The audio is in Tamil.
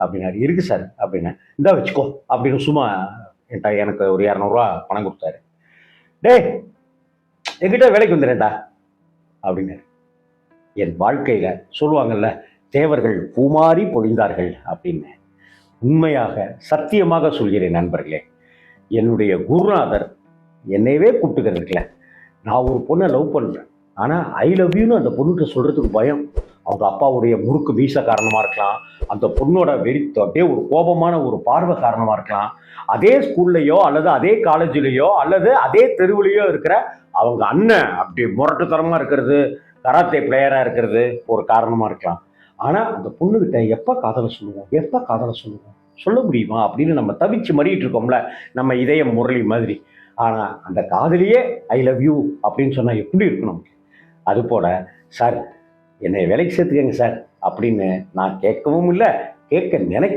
அப்படின்னாரு. இருக்கு சார் அப்படின்னேன். இந்தா வச்சுக்கோ அப்படின்னு சும்மா என்கிட்ட எனக்கு ஒரு 200 பணம் கொடுத்தாரு. டேய் என்கிட்ட வேலைக்கு வந்துடுறேன்டா அப்படின்னாரு. என் வாழ்க்கையில சொல்லுவாங்கல்ல, தேவர்கள் பூமாரி பொழிந்தார்கள் அப்படின்னு. உண்மையாக சத்தியமாக சொல்கிறேன் நண்பர்களே, என்னுடைய குருநாதர் என்னையவே கூப்பிட்டுக்கிறது இருக்குல்ல, நான் ஒரு பொண்ணை லவ் பண்றேன். ஆனா ஐ லவ் யூன்னு அந்த பொண்ணுகிட்ட சொல்றதுக்கு பயம். அவங்க அப்பாவுடைய முறுக்கு மீச காரணமா இருக்கலாம், அந்த பொண்ணோட அப்படியே ஒரு கோபமான ஒரு பார்வை காரணமா இருக்கலாம், அதே ஸ்கூல்லையோ அல்லது அதே காலேஜ்லயோ அல்லது அதே தெருவுலையோ இருக்கிற அவங்க அண்ணன் அப்படி முரட்டுத்தனமா இருக்கிறது, கராத்தே பிளேயரா இருக்கிறது ஒரு காரணமா இருக்கலாம். ஆனா அந்த பொண்ணுகிட்ட எப்ப காதலை சொல்லுவோம், எப்ப காதலை சொல்லுவோம், சொல்ல முடியுமா அப்படின்னு நம்ம தவிச்சு மறிட்டு இருக்கோம்ல, நம்ம இதயம் முரளி மாதிரி. ஆனா அந்த காதலியே ஐ லவ் யூ அப்படின்னு சொன்னா எப்படி இருக்கணும்? அது போல சார் என்னை வேலைக்கு சேர்த்துக்கங்க சார் அப்படின்னு நான் கேட்கவும் இல்லை, கேட்க நினை